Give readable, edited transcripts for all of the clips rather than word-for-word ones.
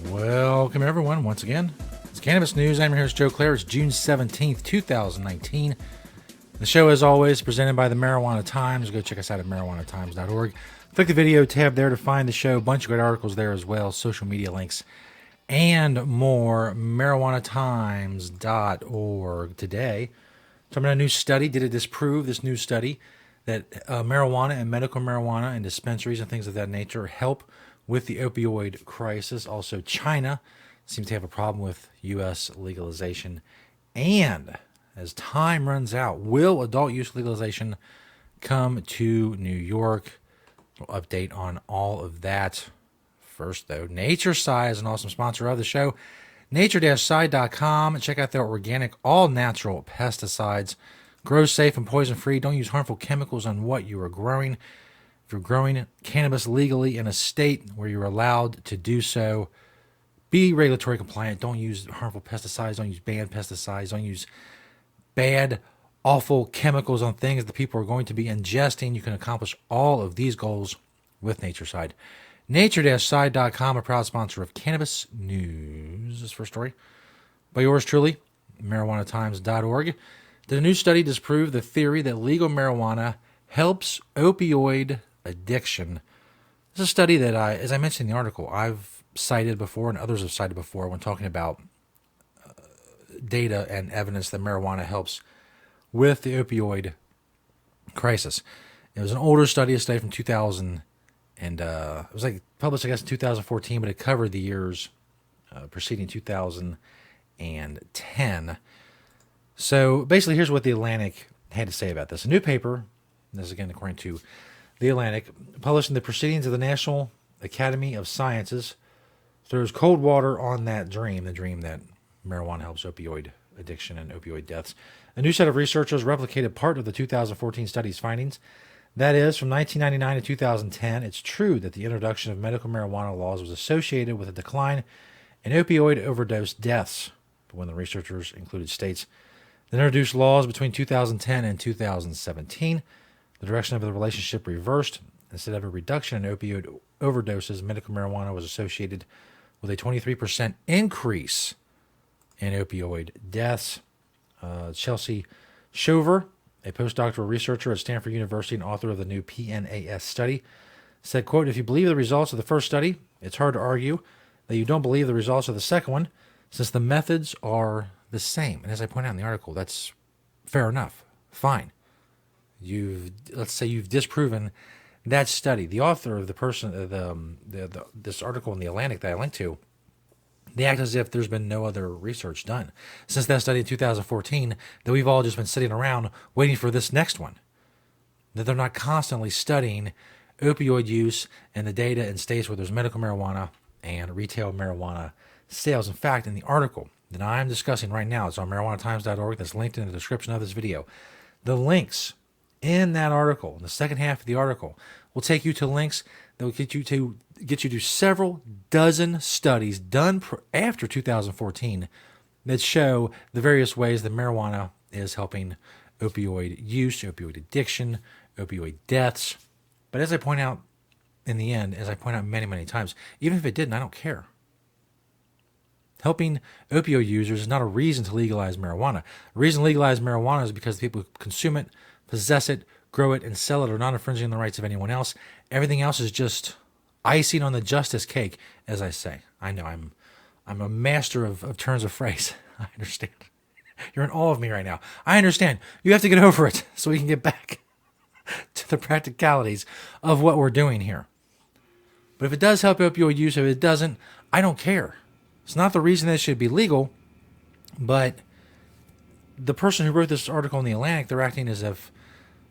Welcome, everyone, once again. It's Cannabis News. I'm your host, Joe Klare. It's June 17th, 2019. The show, as always, is presented by the Marijuana Times. Go check us out at marijuanatimes.org. Click the video tab there to find the show. A bunch of great articles there as well, social media links, and more. marijuanatimes.org. Today, talking about a new study. Did it disprove this new study that marijuana and medical marijuana and dispensaries and things of that nature help with the opioid crisis? Also, China seems to have a problem with U.S. legalization. And as time runs out, will adult use legalization come to New York? We'll update on all of that. First, though, Nature Side is an awesome sponsor of the show. Nature-side.com. Check out their organic, all-natural pesticides. Grow safe and poison-free. Don't use harmful chemicals on what you are growing. If you're growing cannabis legally in a state where you're allowed to do so, be regulatory compliant. Don't use harmful pesticides. Don't use banned pesticides. Don't use bad, awful chemicals on things that people are going to be ingesting. You can accomplish all of these goals with Nature Side. Nature-side.com, a proud sponsor of Cannabis News. This first story by yours truly, marijuanatimes.org. Did a new study disprove the theory that legal marijuana helps opioid addiction? This is a study that, as I mentioned in the article, I've cited before and others have cited before when talking about data and evidence that marijuana helps with the opioid crisis. It was an older study, a study from 2000, and it was published, I guess, in 2014, but it covered the years preceding 2010. So basically, here's what The Atlantic had to say about this. A new paper, this is again according to The Atlantic, published in the Proceedings of the National Academy of Sciences, throws cold water on that dream, the dream that marijuana helps opioid addiction and opioid deaths. A new set of researchers replicated part of the 2014 study's findings. That is, from 1999 to 2010, it's true that the introduction of medical marijuana laws was associated with a decline in opioid overdose deaths. But when the researchers included states that introduced laws between 2010 and 2017, the direction of the relationship reversed. Instead of a reduction in opioid overdoses, medical marijuana was associated with a 23% increase in opioid deaths. Chelsea Shover, a postdoctoral researcher at Stanford University and author of the new PNAS study, said, quote, "If you believe the results of the first study, it's hard to argue that you don't believe the results of the second one, since the methods are the same." And as I point out in the article, that's fair enough. Fine. Let's say you've disproven that study. The author of this article in The Atlantic that I linked to, they act as if there's been no other research done since that study in 2014, that we've all just been sitting around waiting for this next one. That they're not constantly studying opioid use and the data in states where there's medical marijuana and retail marijuana sales. In fact, in the article that I'm discussing right now, it's on marijuanatimes.org, that's linked in the description of this video. The links in that article, in the second half of the article, will take you to links that will get you to several dozen studies done after 2014 that show the various ways that marijuana is helping opioid use, opioid addiction, opioid deaths. But as I point out in the end, as I point out many, many times, even if it didn't, I don't care. Helping opioid users is not a reason to legalize marijuana. The reason to legalize marijuana is because the people who consume it, possess it, grow it, and sell it are not infringing on the rights of anyone else. Everything else is just icing on the justice cake, as I say. I know I'm a master of turns of phrase. I understand. You're in awe of me right now. I understand. You have to get over it so we can get back to the practicalities of what we're doing here. But if it does help opioid use, if it doesn't, I don't care. It's not the reason that it should be legal, but the person who wrote this article in The Atlantic, they're acting as if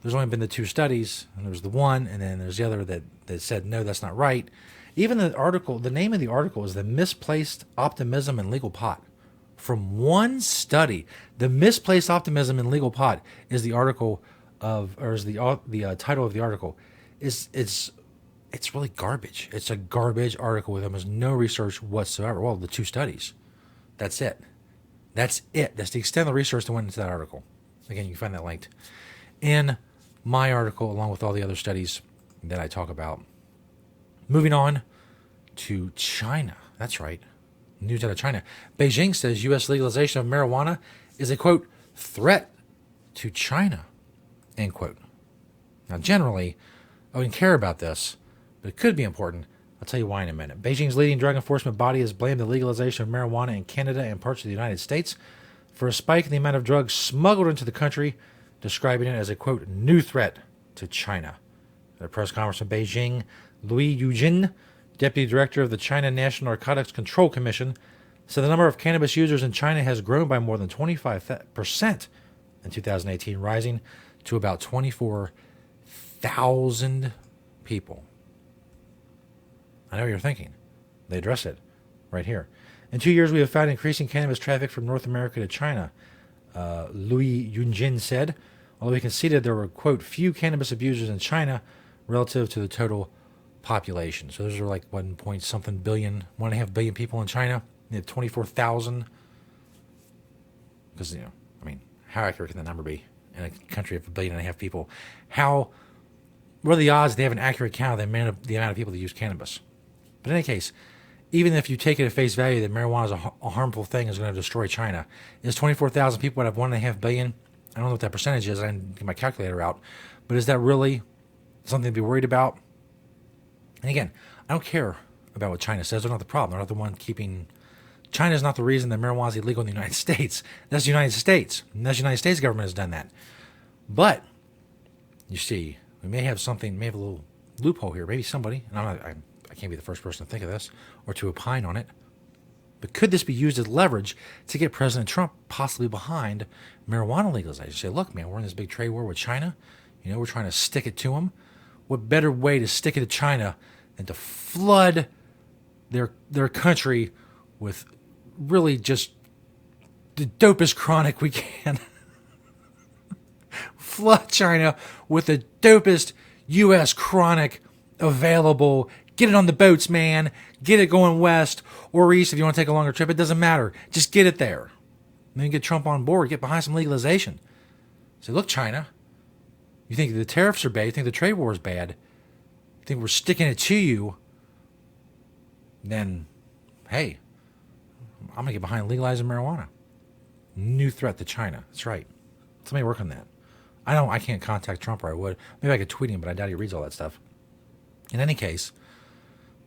there's only been the two studies, and there's the one, and then there's the other that said, no, that's not right. Even the article, the name of the article is The Misplaced Optimism in Legal Pot. From one study, The Misplaced Optimism in Legal Pot is the article of, or is the title of the article. It's It's really garbage. It's a garbage article with almost no research whatsoever. Well, the two studies. That's it. That's it. That's the extent of the research that went into that article. Again, you can find that linked in my article along with all the other studies that I talk about. Moving on to China. That's right. News out of China. Beijing says U.S. legalization of marijuana is a, quote, threat to China, end quote. Now, generally, I wouldn't care about this, but it could be important. I'll tell you why in a minute. Beijing's leading drug enforcement body has blamed the legalization of marijuana in Canada and parts of the United States for a spike in the amount of drugs smuggled into the country, describing it as a, quote, new threat to China. At a press conference in Beijing, Louis Eugene, deputy director of the China National Narcotics Control Commission, said the number of cannabis users in China has grown by more than 25% in 2018, rising to about 24,000 people. I know what you're thinking. They address it right here. In 2 years, we have found increasing cannabis traffic from North America to China, Louis Yunjin said, although he conceded there were, quote, few cannabis abusers in China relative to the total population. So those are like 1 point something billion, 1.5 billion people in China. They have 24,000. Because, I mean, how accurate can that number be in a country of 1.5 billion people? What are the odds they have an accurate count of the amount of people that use cannabis? But in any case, even if you take it at face value that marijuana is a harmful thing, is going to destroy China, is 24,000 people out of 1.5 billion? I don't know what that percentage is. I didn't get my calculator out. But is that really something to be worried about? And again, I don't care about what China says. They're not the problem. They're not the one keeping... China's not the reason that marijuana is illegal in the United States. That's the United States. And that's the United States government has done that. But, you see, we may have a little loophole here. Maybe somebody, and I can't be the first person to think of this or to opine on it, but could this be used as leverage to get President Trump possibly behind marijuana legalization? Say, look, man, we're in this big trade war with China. We're trying to stick it to them. What better way to stick it to China than to flood their country with really just the dopest chronic we can? Flood China with the dopest U.S. chronic available. Get it on the boats, man. Get it going west or east if you want to take a longer trip. It doesn't matter. Just get it there. And then get Trump on board. Get behind some legalization. Say, look, China, you think the tariffs are bad. You think the trade war is bad. You think we're sticking it to you. Then, hey, I'm going to get behind legalizing marijuana. New threat to China. That's right. Somebody work on that. I can't contact Trump, or I would. Maybe I could tweet him, but I doubt he reads all that stuff. In any case,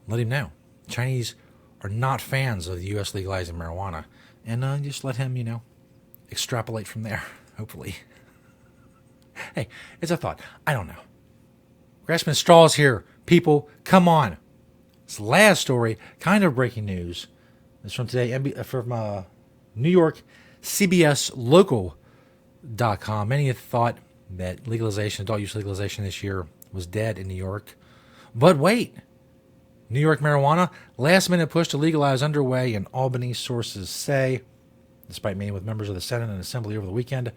let him know. Chinese are not fans of the U.S. legalizing marijuana. And just let him, extrapolate from there, hopefully. Hey, it's a thought. I don't know. Grasping straws here, people. Come on. This last story, kind of breaking news. It's from today, from New York, CBS Local.com. Many have thought that adult use legalization this year was dead in New York. But wait. New York marijuana, last-minute push to legalize underway in Albany, sources say. Despite meeting with members of the Senate and Assembly over the weekend,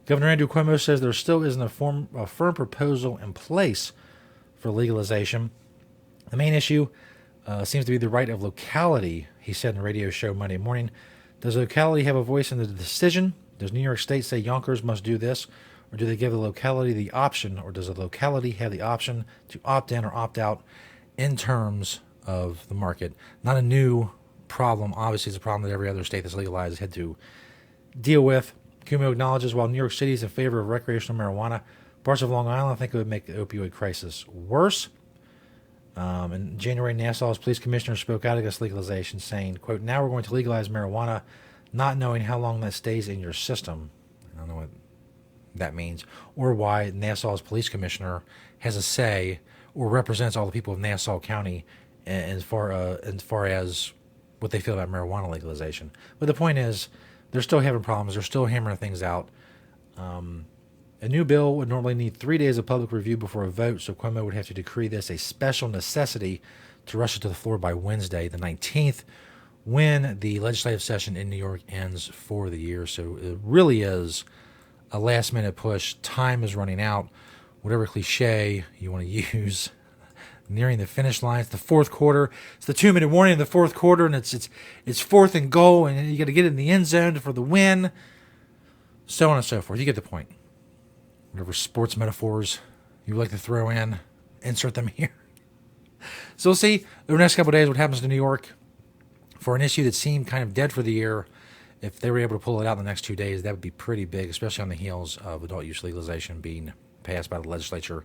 Governor Andrew Cuomo says there still isn't a firm proposal in place for legalization. The main issue seems to be the right of locality, he said in a radio show Monday morning. Does locality have a voice in the decision? Does New York State say Yonkers must do this? Or do they give the locality the option? Or does the locality have the option to opt in or opt out in terms of the market? Not a new problem. Obviously, it's a problem that every other state that's legalized had to deal with. Cuomo acknowledges while New York City is in favor of recreational marijuana, parts of Long Island think it would make the opioid crisis worse. In January, Nassau's police commissioner spoke out against legalization, saying, quote, now we're going to legalize marijuana, not knowing how long that stays in your system. I don't know what that means, or why Nassau's police commissioner has a say or represents all the people of Nassau County as far as what they feel about marijuana legalization. But the point is, they're still having problems. They're still hammering things out. A new bill would normally need 3 days of public review before a vote, so Cuomo would have to decree this a special necessity to rush it to the floor by Wednesday, the 19th, when the legislative session in New York ends for the year. So it really is a last-minute push. Time is running out. Whatever cliche you want to use, nearing the finish line. It's the fourth quarter. It's the 2-minute warning in the fourth quarter, and it's fourth and goal, and you got to get it in the end zone for the win. So on and so forth. You get the point. Whatever sports metaphors you like to throw in, insert them here. So we'll see over the next couple of days what happens to New York for an issue that seemed kind of dead for the year. If they were able to pull it out in the next 2 days, that would be pretty big, especially on the heels of adult use legalization being passed by the legislature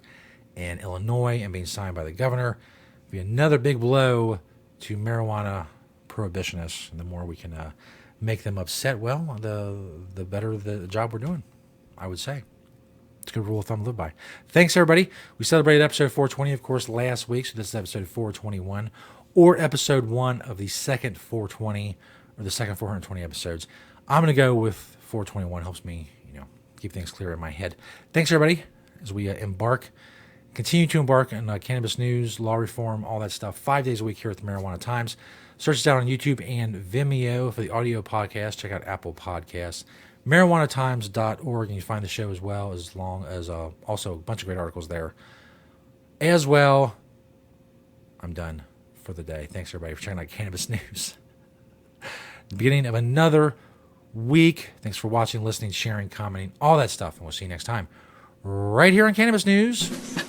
in Illinois and being signed by the governor. It'd be another big blow to marijuana prohibitionists. And the more we can make them upset, well, the better the job we're doing, I would say. It's a good rule of thumb to live by. Thanks, everybody. We celebrated episode 420, of course, last week. So this is episode 421, or episode 1 of the second 420, or the second 420 episodes. I'm going to go with 421. Helps me, keep things clear in my head. Thanks, everybody, as we continue to embark on cannabis news, law reform, all that stuff, 5 days a week here at the Marijuana Times. Search us out on YouTube and Vimeo for the audio podcast. Check out Apple Podcasts. MarijuanaTimes.org, and you find the show as well, as long as also a bunch of great articles there as well. I'm done for the day. Thanks, everybody, for checking out Cannabis News. The beginning of another week. Thanks for watching, listening, sharing, commenting, all that stuff, and we'll see you next time right here on Cannabis News.